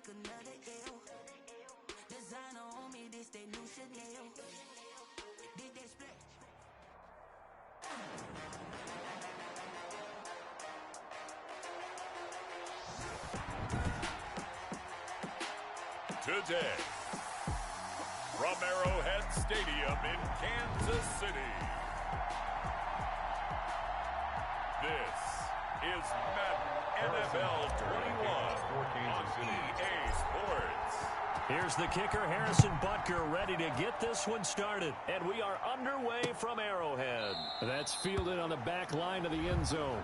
another L. Designer on me, this they new Chanel. Did they split? Today, from Arrowhead Stadium in Kansas City, this is Madden NFL 21 on EA Sports. Here's the kicker, Harrison Butker, ready to get this one started. And we are underway from Arrowhead. That's fielded on the back line of the end zone.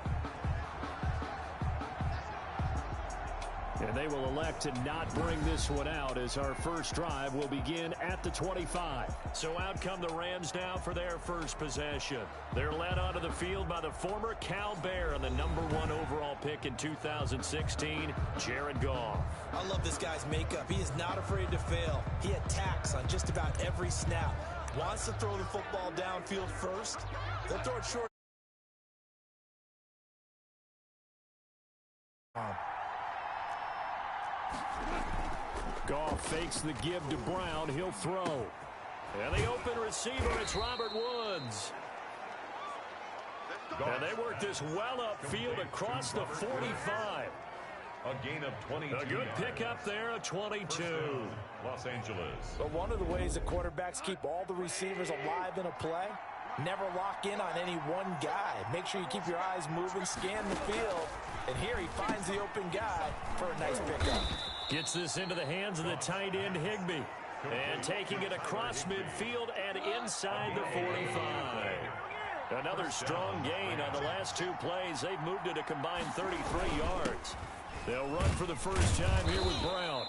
And they will elect to not bring this one out as our first drive will begin at the 25. So out come the Rams now for their first possession. They're led onto the field by the former Cal Bear and the #1 overall pick in 2016, Jared Goff. I love this guy's makeup. He is not afraid to fail. He attacks on just about every snap. Wants to throw the football downfield first. They'll throw it short. Goff fakes the give to Brown. He'll throw. And the open receiver, it's Robert Woods. And they work this well upfield across the 45. A gain of 22. A good pickup there, a 22. Los Angeles. But one of the ways that quarterbacks keep all the receivers alive in a play, never lock in on any one guy. Make sure you keep your eyes moving, scan the field. And here he finds the open guy for a nice pickup. Gets this into the hands of the tight end, Higbee. And taking it across midfield and inside the 45. Another strong gain on the last two plays. They've moved it a combined 33 yards. They'll run for the first time here with Brown.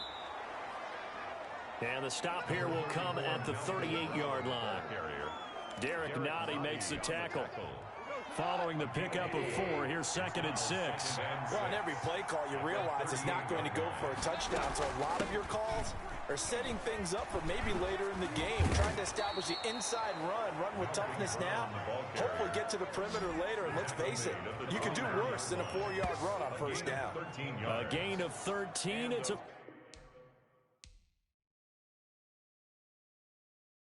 And the stop here will come at the 38-yard line. Derek Nottie makes the tackle. Following the pickup of 4, here's 2nd and 6. Well, on every play call, you realize it's not going to go for a touchdown. So a lot of your calls are setting things up for maybe later in the game, trying to establish the inside run with toughness now. Hopefully get to the perimeter later, and let's face it, you can do worse than a 4-yard run on first down. A gain of 13. It's a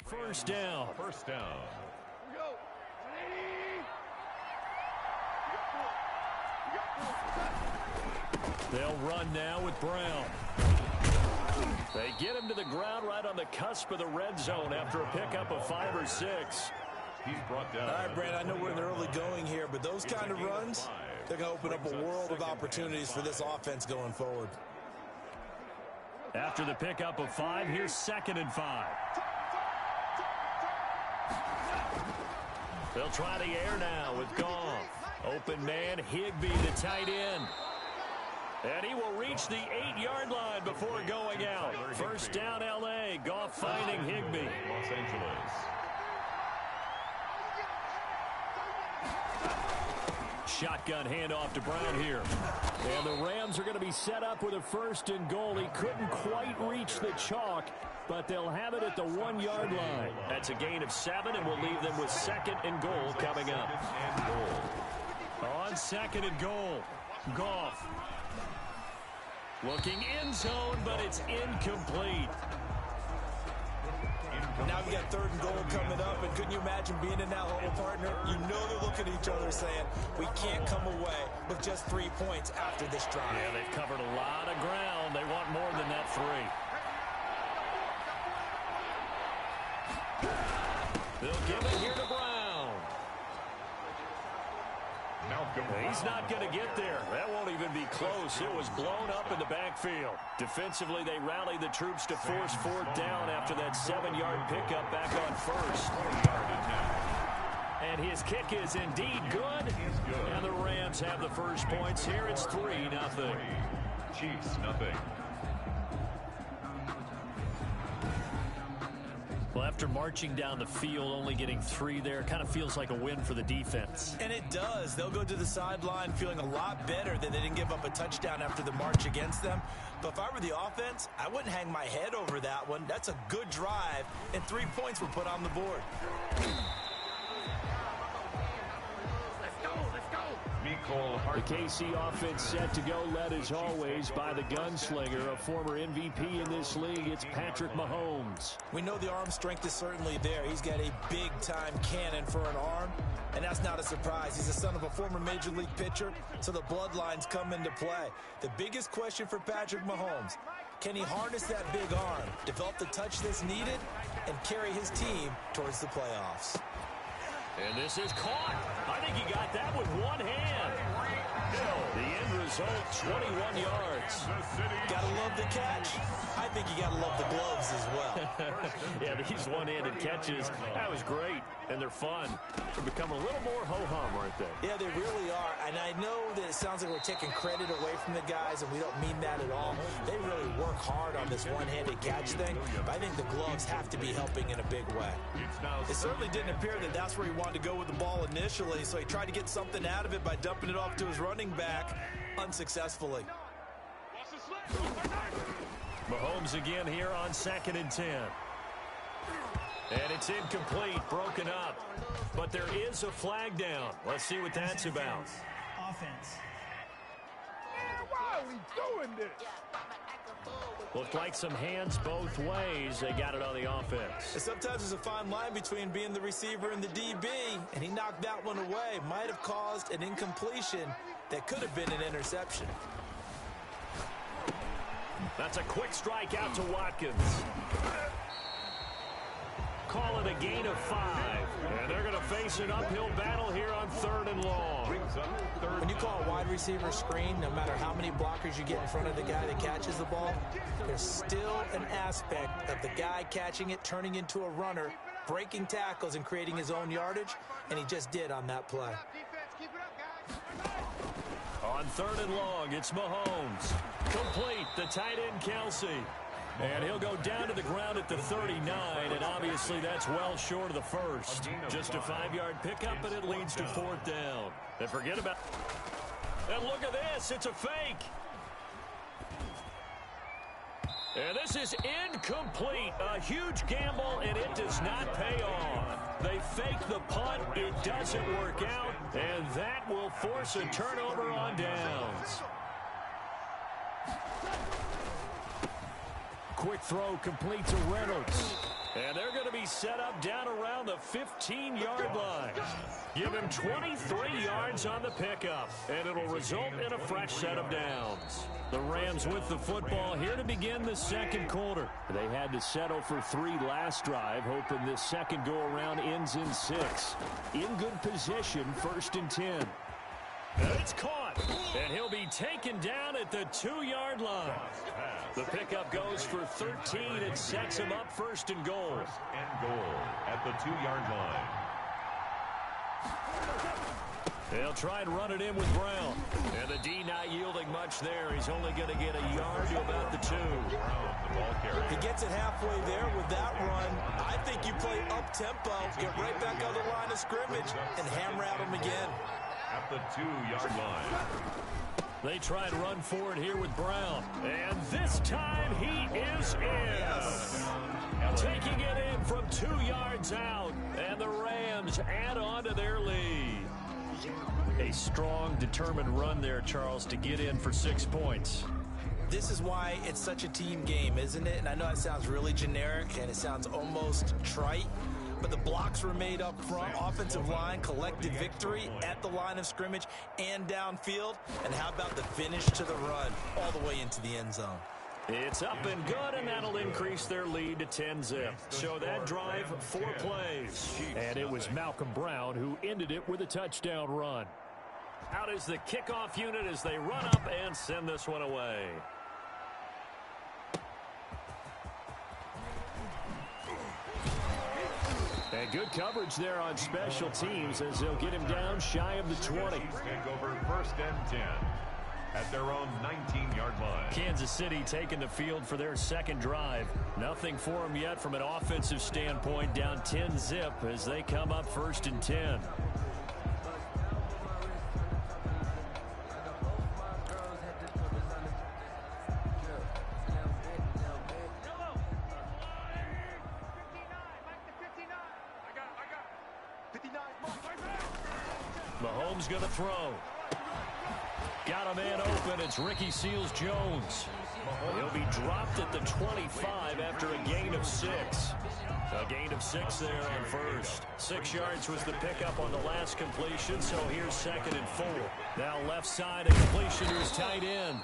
first down. First down. They'll run now with Brown. They get him to the ground right on the cusp of the red zone after a pickup of 5 or 6. He's brought down. All right, Brandon, I know we're in the early going here, but those kind of runs, they're going to open up a world of opportunities for this offense going forward. After the pickup of 5, here's 2nd and 5. They'll try the air now with Goff. Open man, Higbee, the tight end. And he will reach the 8-yard line before going out. First down, L.A. Goff finding Higbee. Los Angeles. Shotgun handoff to Brown here. And the Rams are going to be set up with a 1st and goal. He couldn't quite reach the chalk, but they'll have it at the 1-yard line. That's a gain of 7, and we'll leave them with 2nd and goal coming up. On 2nd and goal, Goff. Looking in zone, but it's incomplete. Now we got 3rd and goal coming up, and couldn't you imagine being in that huddle, partner? You know they're looking at each other saying, we can't come away with just 3 points after this drive. Yeah, they've covered a lot of ground. They want more than that 3. They'll give it here to Brown. He's not going to get there. That won't even be close. It was blown up in the backfield. Defensively, they rallied the troops to force 4th down after that 7-yard pickup back on 1st. And his kick is indeed good. And the Rams have the first points here. It's 3-0. Chiefs, nothing. Well, after marching down the field, only getting 3 there, kind of feels like a win for the defense. And it does. They'll go to the sideline feeling a lot better that they didn't give up a touchdown after the march against them. But if I were the offense, I wouldn't hang my head over that one. That's a good drive, and 3 points were put on the board. The KC offense set to go, led as always by the gunslinger, a former MVP in this league. It's Patrick Mahomes. We know the arm strength is certainly there. He's got a big-time cannon for an arm, and that's not a surprise. He's the son of a former Major League pitcher, so the bloodlines come into play. The biggest question for Patrick Mahomes, can he harness that big arm, develop the touch that's needed, and carry his team towards the playoffs? And this is caught. I think he got that with one hand. The end result, 21 yards. Gotta love the catch. I think you gotta love the gloves as well. Yeah, these one-handed catches, that was great, and they're fun. They're becoming a little more ho-hum, aren't they? Yeah, they really are, and I know that it sounds like we're taking credit away from the guys, and we don't mean that at all. They really work hard on this one-handed catch thing, but I think the gloves have to be helping in a big way. It certainly didn't appear that that's where he wanted to go with the ball initially, so he tried to get something out of it by dumping it off to his running back unsuccessfully. Mahomes again here on 2nd and 10. And it's incomplete, broken up. But there is a flag down. Let's see what that's about. Offense. Why are we doing this? Looked like some hands both ways. They got it on the offense. And sometimes there's a fine line between being the receiver and the DB, and he knocked that one away. Might have caused an incompletion that could have been an interception. That's a quick strike out to Watkins. Call it a gain of 5. And they're going to face an uphill battle here on 3rd and long. When you call a wide receiver screen, no matter how many blockers you get in front of the guy that catches the ball, there's still an aspect of the guy catching it, turning into a runner, breaking tackles and creating his own yardage, and he just did on that play. On 3rd and long, it's Mahomes. Complete, the tight end Kelsey. And he'll go down to the ground at the 39, and obviously that's well short of the first. Just a 5-yard pickup, and it leads to 4th down. And forget about... And look at this, it's a fake. And this is incomplete. A huge gamble, and it does not pay off. They fake the punt. It doesn't work out, and that will force a turnover on downs. Quick throw complete to Reynolds. And they're going to be set up down around the 15-yard line. Give him 23 yards on the pickup, and it'll result in a fresh set of downs. The Rams with the football here to begin the 2nd quarter. They had to settle for 3 last drive, hoping this second go-around ends in 6. In good position, 1st and 10. And it's caught, and he'll be taken down at the 2-yard line. The pickup goes for 13 and sets him up 1st and goal. 1st and goal at the 2-yard line. They'll try and run it in with Brown. And the D not yielding much there. He's only going to get a yard to about the 2. Brown, the ball carrier. He gets it halfway there with that run. I think you play up-tempo, get right back on the line of scrimmage, and hammer at him again. At the 2-yard line. They try and run forward here with Brown. And this time he is in. Taking it in from 2 yards out. And the Rams add on to their lead. A strong, determined run there, Charles, to get in for 6 points. This is why it's such a team game, isn't it? And I know it sounds really generic and it sounds almost trite, but the blocks were made up front. Offensive line, collective victory at the line of scrimmage and downfield. And how about the finish to the run all the way into the end zone? It's up and good, and that'll increase their lead to 10-zip. So that drive, 4 plays. And it was Malcolm Brown who ended it with a touchdown run. Out is the kickoff unit as they run up and send this one away. And good coverage there on special teams as they'll get him down shy of the 20. Take over 1st and 10 at their own 19-yard line. Kansas City taking the field for their 2nd drive. Nothing for them yet from an offensive standpoint, down 10-zip as they come up 1st and 10. Mahomes going to throw. got a man open. It's Ricky Seals-Jones. He'll be dropped at the 25 after a gain of 6. A gain of 6 there on first. 6 yards was the pickup on the last completion, so here's 2nd and 4. Now left side, a completion to his tight end.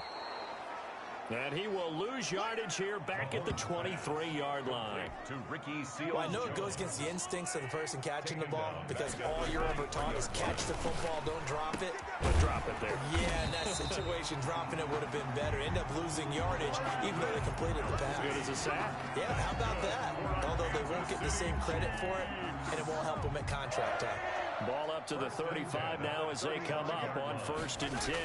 And he will lose yardage here back at the 23-yard line. To Ricky Seals. Well, I know it goes against the instincts of the person catching the ball because all you're ever taught is catch the football, don't drop it. But drop it there. Yeah, in that situation, dropping it would have been better. End up losing yardage, even though they completed the pass. As good as a sack. Yeah, how about that? Although they won't get the same credit for it, and it won't help them at contract time. Ball up to the 35 now as they come up on 1st and 10.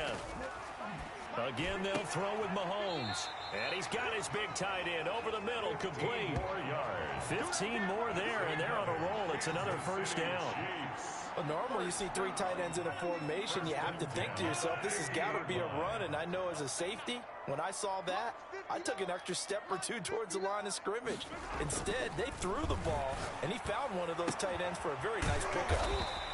Again, they'll throw with Mahomes. And he's got his big tight end over the middle, complete. 15 more there, and they're on a roll. It's another 1st down. Well, normally you see 3 tight ends in a formation. You have to think to yourself, this has got to be a run. And I know as a safety, when I saw that, I took an extra step or 2 towards the line of scrimmage. Instead, they threw the ball, and he found one of those tight ends for a very nice pickup.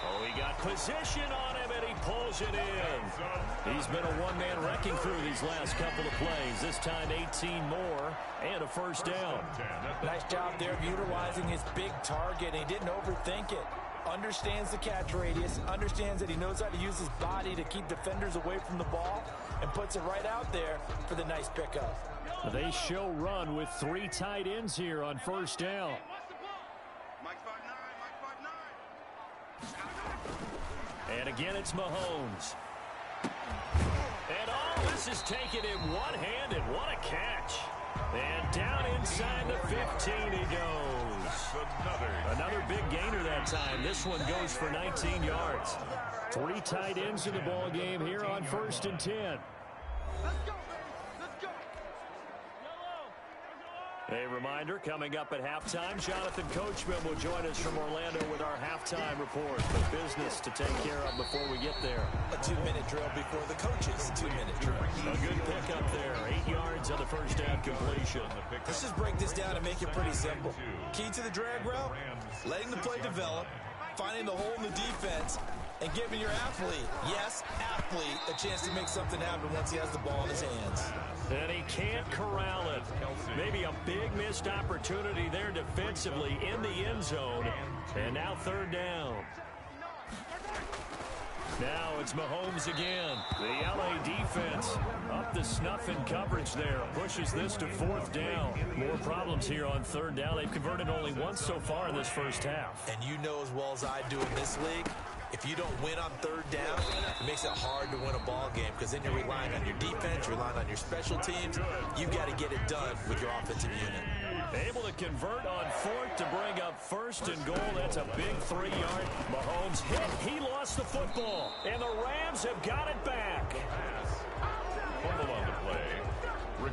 Oh, he got position on him, and he pulls it in. He's been a one-man wrecking crew these last couple of plays. This time 18 more and a 1st down. Nice job there of utilizing his big target. He didn't overthink it. Understands the catch radius, understands that he knows how to use his body to keep defenders away from the ball, and puts it right out there for the nice pickup. They show run with 3 tight ends here on 1st down. And again, it's Mahomes. And all this is taken in one-handed. What a catch. And down inside the 15 he goes. Another big gainer that time. This one goes for 19 yards. 3 tight ends in the ball game here on 1st and 10. A reminder, coming up at halftime, Jonathan Coachman will join us from Orlando with our halftime report. But business to take care of before we get there. A 2-minute drill before the coaches' 2-minute drill. A good pickup there. 8 yards on the 1st down completion. Let's just break this down and make it pretty simple. Key to the drag route, letting the play develop, finding the hole in the defense, and giving your athlete, yes, athlete, a chance to make something happen once he has the ball in his hands. And he can't corral it. Maybe a big missed opportunity there defensively in the end zone. And now 3rd down. Now it's Mahomes again. The LA defense up the snuff in coverage there. Pushes this to 4th down. More problems here on 3rd down. They've converted only once so far in this 1st half. And you know as well as I do in this league, if you don't win on 3rd down, it makes it hard to win a ball game because then you're relying on your defense, you're relying on your special teams. You've got to get it done with your offensive unit. Able to convert on 4th to bring up 1st and goal. That's a big 3-yard. Mahomes hit. He lost the football. And the Rams have got it back.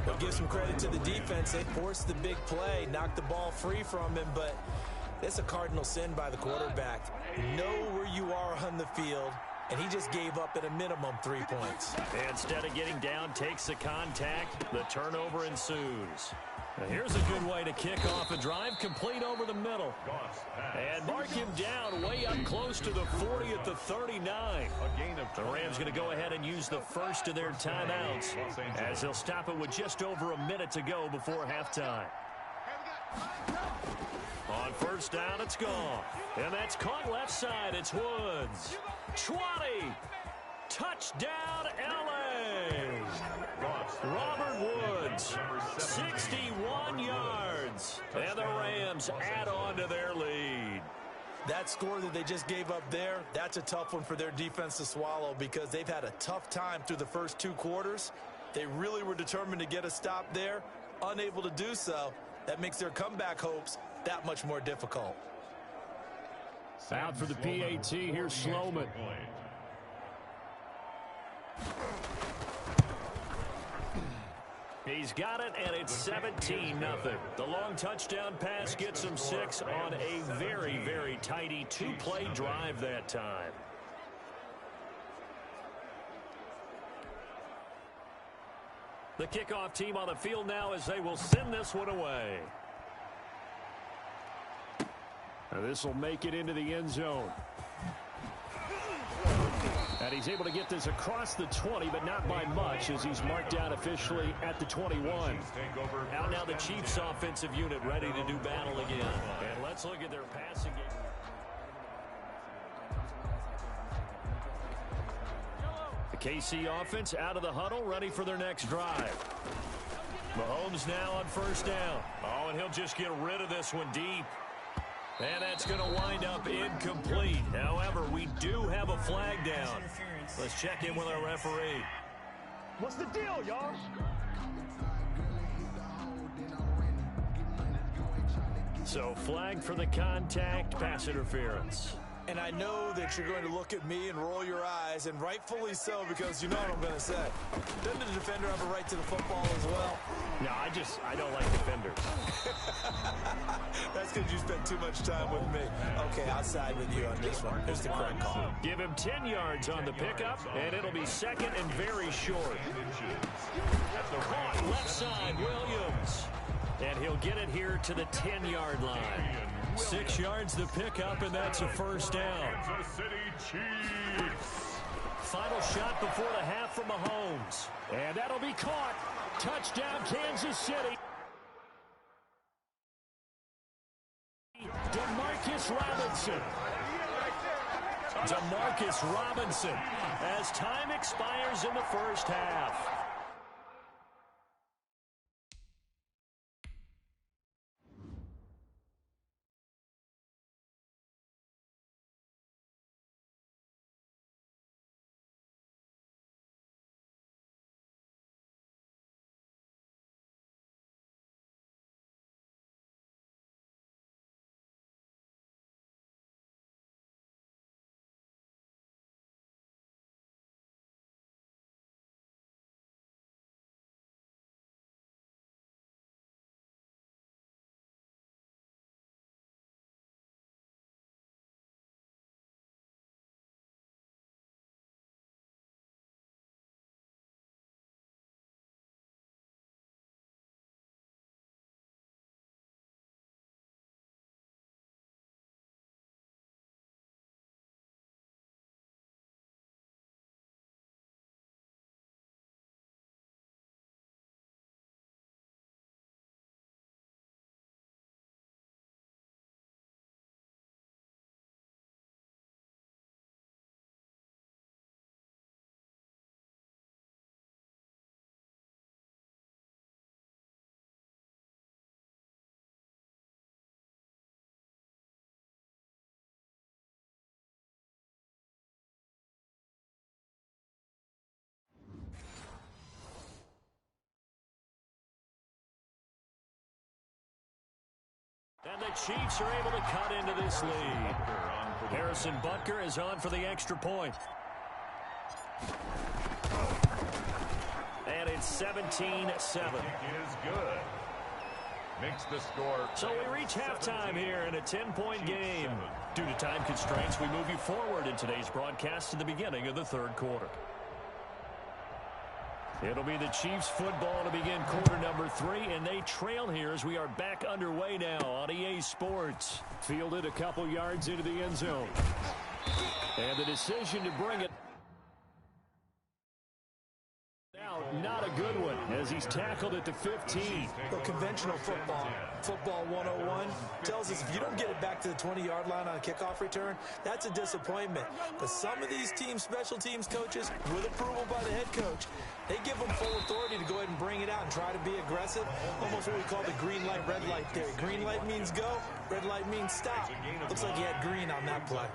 But give some credit to the defense. They forced the big play, knocked the ball free from him, but it's a cardinal sin by the quarterback. Know where you are on the field, and he just gave up at a minimum 3 points. Instead of getting down, takes the contact. The turnover ensues. Now here's a good way to kick off a drive, complete over the middle. And mark him down way up close to the 40 at the 39. The Rams going to go ahead and use the first of their timeouts as they'll stop it with just over a minute to go before halftime. On 1st down, it's gone. And that's caught left side. It's Woods. 20. Touchdown, L.A. Robert Woods, 61 yards. And the Rams add on to their lead. That score that they just gave up there, that's a tough one for their defense to swallow because they've had a tough time through the first 2 quarters. They really were determined to get a stop there, unable to do so. That makes their comeback hopes that much more difficult. Out for the PAT, here's Sloman. He's got it, and it's 17-0. The long touchdown pass gets him 6 on a very, very tidy 2-play drive that time. The kickoff team on the field now as they will send this one away. This will make it into the end zone. And he's able to get this across the 20, but not by much, as he's marked down officially at the 21. Now the Chiefs offensive unit ready to do battle again. And let's look at their passing game. The KC offense out of the huddle, ready for their next drive. Mahomes now on first down. Oh, and he'll just get rid of this one deep. And that's going to wind up incomplete. However, we do have a flag down. Let's check in with our referee. What's the deal, y'all? So flag for the contact, pass interference. And I know that you're going to look at me and roll your eyes, and rightfully so, because you know what I'm going to say. Doesn't the defender have a right to the football as well? No, I don't like defenders. That's because you spent too much time with me. Okay, I'll side with you on this one. Here's the correct call. Give him 10 yards on the pickup, and it'll be second and very short. Caught left side, Williams. And he'll get it here to the 10-yard line. 6 yards the pickup, and that's a first down. Kansas City Chiefs. Final shot before the half from Mahomes. And that'll be caught. Touchdown, Kansas City. Demarcus Robinson as time expires in the first half. And the Chiefs are able to cut into this lead. Harrison Butker is on for the extra point. And it's 17-7. Is good. Makes the score. So we reach halftime here in a 10-point game. Due to time constraints, we move you forward in today's broadcast to the beginning of the third quarter. It'll be the Chiefs football to begin quarter number 3, and they trail here as we are back underway now on EA Sports. Fielded a couple yards into the end zone. And the decision to bring it out, not a good one, as he's tackled at the 15. Well, conventional football 101, tells us if you don't get it back to the 20-yard line on a kickoff return, that's a disappointment. But some of these special teams coaches, with approval by the head coach, they give them full authority to go ahead and bring it out and try to be aggressive. Almost what we call the green light, red light theory. Green light means go, red light means stop. Looks like he had green on that play.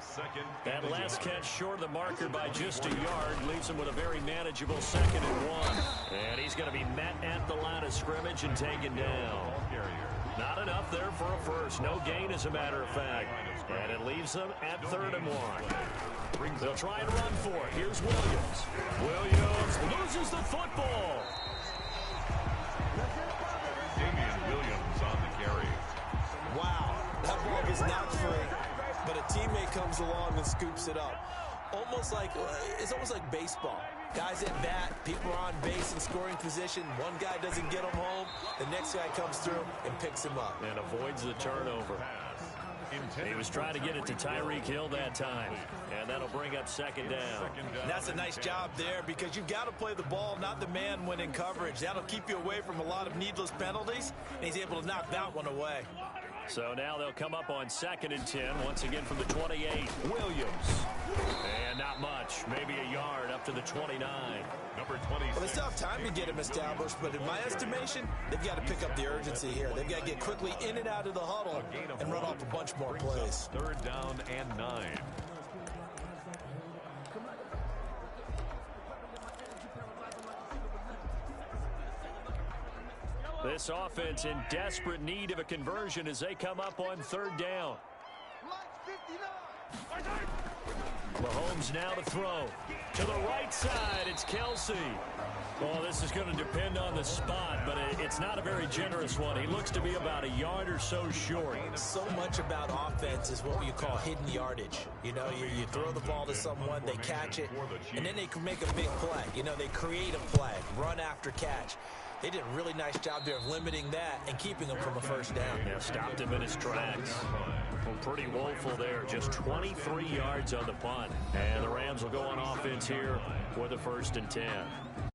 That last catch short of the marker by just a yard leaves him with a very manageable 2nd and 1. And he's going to be met at the line of scrimmage and taken down. Not enough there for a first. No gain, as a matter of fact. And it leaves them at 3rd and 1. They'll try and run for it. Here's Williams. Williams loses the football. Damian Williams on the carry. Wow, that ball was not free, but a teammate comes along and scoops it up. It's almost like baseball. Guys at bat, people are on base in scoring position. One guy doesn't get him home. The next guy comes through and picks him up. And avoids the turnover. He was trying to get it to Tyreek Hill that time, and that'll bring up second down. And that's a nice job there because you've got to play the ball, not the man when in coverage. That'll keep you away from a lot of needless penalties, and he's able to knock that one away. So now they'll come up on 2nd and 10, once again from the 28. Williams. And not much, maybe a yard up to the 29. Number 26. Well, they still have time to get him established, but in my estimation, they've got to pick up the urgency here. They've got to get quickly in and out of the huddle and run off a bunch more plays. 3rd down and 9. This offense in desperate need of a conversion as they come up on 3rd down. Mahomes now to throw. To the right side, it's Kelsey. Well, this is going to depend on the spot, but it's not a very generous one. He looks to be about a yard or so short. So much about offense is what you call hidden yardage. You know, you throw the ball to someone, they catch it, and then they can make a big play. You know, they create a play, run after catch. They did a really nice job there of limiting that and keeping him from a 1st down. Yeah, stopped him in his tracks. Well, pretty woeful there. Just 23 yards on the punt. And the Rams will go on offense here for the 1st and 10.